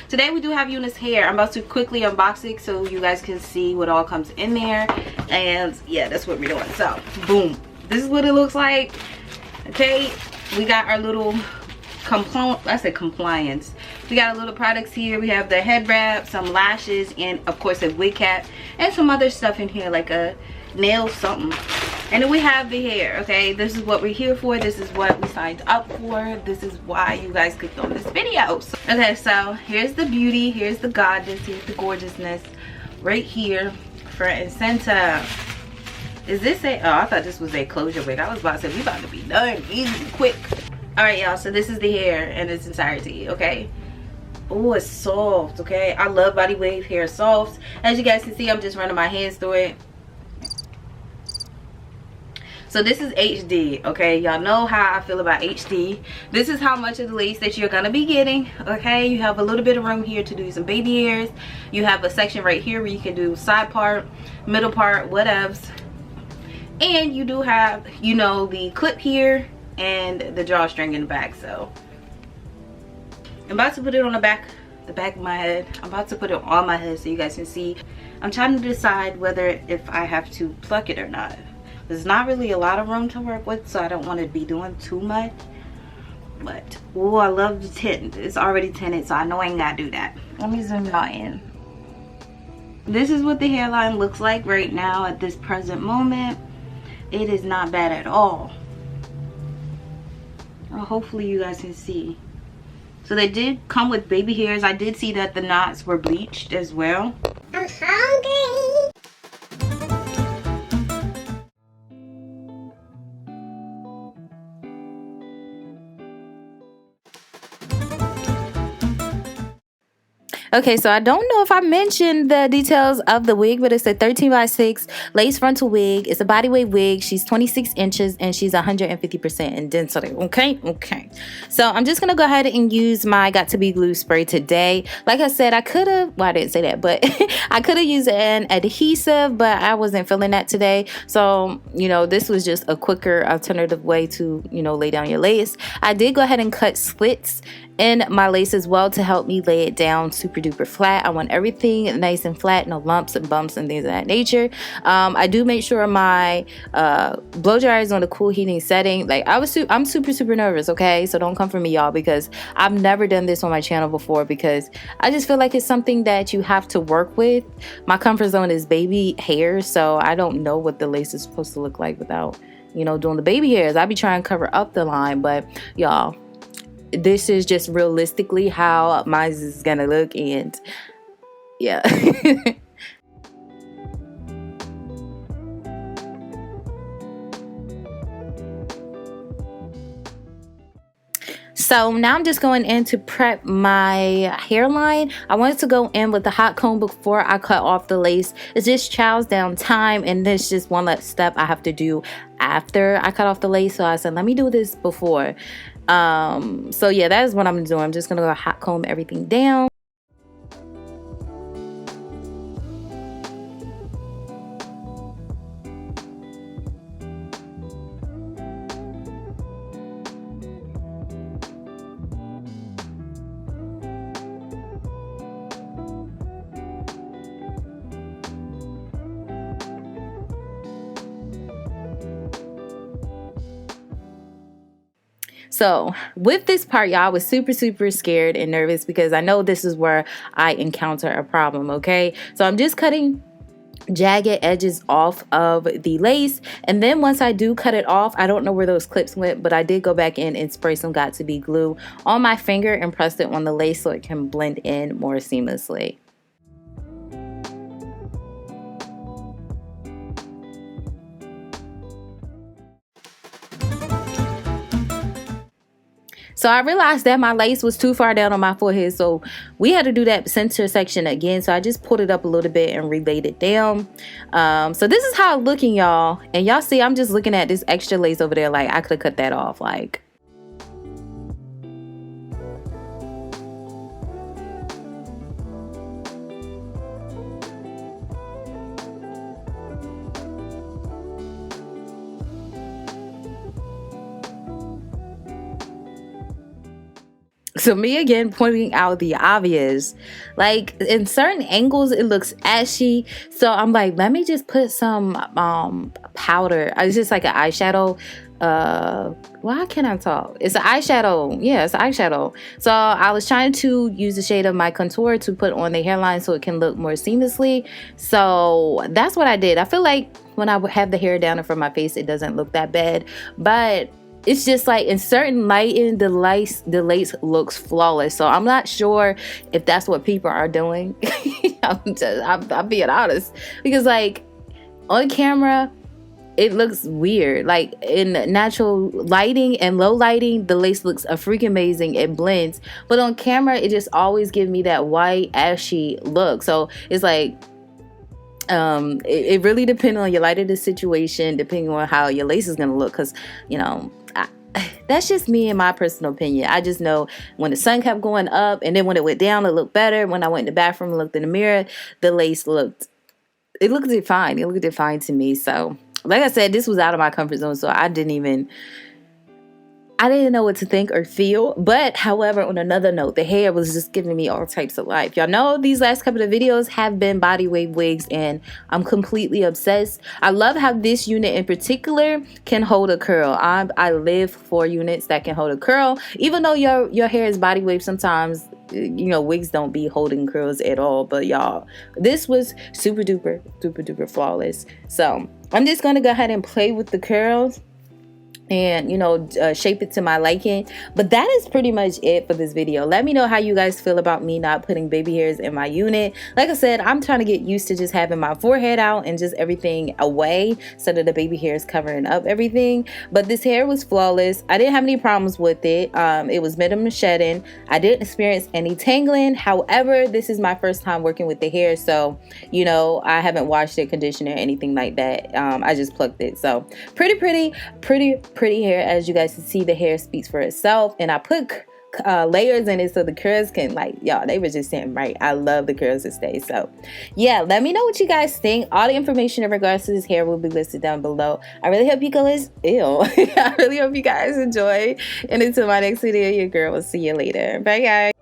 today we do have UNice Hair. I'm about to quickly unbox it so you guys can see what all comes in there. And yeah, that's what we're doing. So boom, this is what it looks like. Okay, we got our little compliance. We got a little products here. We have the head wrap, some lashes, and of course a wig cap, and some other stuff in here like a nail something. And then we have the hair. Okay, this is what we're here for. This is what we signed up for. This is why you guys clicked on this video. Okay, so here's the beauty, here's the goddess, here's the gorgeousness right here, front and center. Is this a, oh, I thought this was a closure wig. I was about to say we about to be done easy quick. All right, y'all, so this is the hair in its entirety. Okay, oh, it's soft. Okay, I love body wave hair, soft. As you guys can see, I'm just running my hands through it. So this is HD. Okay, y'all know how I feel about HD. This is how much of the lace that you're gonna be getting. Okay, you have a little bit of room here to do some baby hairs. You have a section right here where you can do side part, middle part, whatevs. And you do have, you know, the clip here and the drawstring in the back. So I'm about to put it on the back of my head. I'm about to put it on my head so you guys can see. I'm trying to decide whether if I have to pluck it or not. There's not really a lot of room to work with, so I don't want to be doing too much. But oh, I love the tint. It's already tinted, so I know I ain't gotta do that. Let me zoom y'all in. This is what the hairline looks like right now at this present moment. It is not bad at all. Well, hopefully you guys can see. So they did come with baby hairs. I did see that the knots were bleached as well. I'm hungry. Okay, so I don't know if I mentioned the details of the wig, but it's a 13x6 lace frontal wig. It's a body weight wig. She's 26 inches and she's 150% in density. Okay. So I'm just going to go ahead and use my Got to Be glue spray today. Like I said, I could have, well, I didn't say that, but I could have used an adhesive, but I wasn't feeling that today. So, you know, this was just a quicker alternative way to, you know, lay down your lace. I did go ahead and cut slits in my lace as well to help me lay it down super duper flat. I want everything nice and flat, no lumps and bumps and things of that nature. I do make sure my blow dryer is on a cool heating setting. Like I'm super nervous. Okay, so don't come for me, y'all, because I've never done this on my channel before, because I just feel like it's something that you have to work with. My comfort zone is baby hair, so I don't know what the lace is supposed to look like without, you know, doing the baby hairs. I be trying to cover up the line, but y'all, this is just realistically how mine is gonna look. And yeah. So now I'm just going in to prep my hairline. I wanted to go in with the hot comb before I cut off the lace. It just chows down time, and there's just one less step I have to do after I cut off the lace. So I said, let me do this before. So yeah, that is what I'm doing. I'm just gonna go hot comb everything down. So with this part, y'all, I was super scared and nervous because I know this is where I encounter a problem. Okay, so I'm just cutting jagged edges off of the lace, and then once I do cut it off, I don't know where those clips went, but I did go back in and spray some Got to Be glue on my finger and pressed it on the lace so it can blend in more seamlessly. So I realized that my lace was too far down on my forehead, so we had to do that center section again. So I just pulled it up a little bit and relaid it down. So this is how it's looking, y'all. And y'all see, I'm just looking at this extra lace over there. Like, I could have cut that off. Like, So me again pointing out the obvious. Like in certain angles it looks ashy. So I'm like, let me just put some powder. It's just like an eyeshadow. Why can't I talk? It's an eyeshadow. Yeah, it's an eyeshadow. So I was trying to use the shade of my contour to put on the hairline so it can look more seamlessly. So that's what I did. I feel like when I have the hair down in front of my face, it doesn't look that bad. But it's just like in certain lighting, the lace looks flawless. So I'm not sure if that's what people are doing. I'm being honest, because like on camera it looks weird. Like in natural lighting and low lighting, the lace looks a freaking amazing. It blends, but on camera it just always gives me that white ashy look. So it's like it really depends on your light of the situation, depending on how your lace is gonna look. Because that's just me and my personal opinion. I just know when the sun kept going up and then when it went down, it looked better. When I went in the bathroom and looked in the mirror, the lace looked defined. It looked defined to me. So like I said, this was out of my comfort zone, so I didn't know what to think or feel. But however, on another note, the hair was just giving me all types of life. Y'all know these last couple of videos have been body wave wigs, and I'm completely obsessed. I love how this unit in particular can hold a curl. I live for units that can hold a curl. Even though your hair is body wave, sometimes wigs don't be holding curls at all. But y'all, this was super duper flawless. So I'm just gonna go ahead and play with the curls and shape it to my liking. But that is pretty much it for this video. Let me know how you guys feel about me not putting baby hairs in my unit. Like I said, I'm trying to get used to just having my forehead out and just everything away so that the baby hair is covering up everything. But this hair was flawless. I didn't have any problems with it. It was minimum shedding. I didn't experience any tangling. However, this is my first time working with the hair, so I haven't washed it, conditioned it, anything like that. I just plucked it. So pretty hair. As you guys can see, the hair speaks for itself, and I put layers in it so the curls can, like, y'all, they were just sitting right. I love the curls to stay. So yeah, let me know what you guys think. All the information in regards to this hair will be listed down below. I really hope you guys I really hope you guys enjoy, and until my next video, your girl will see you later. Bye guys.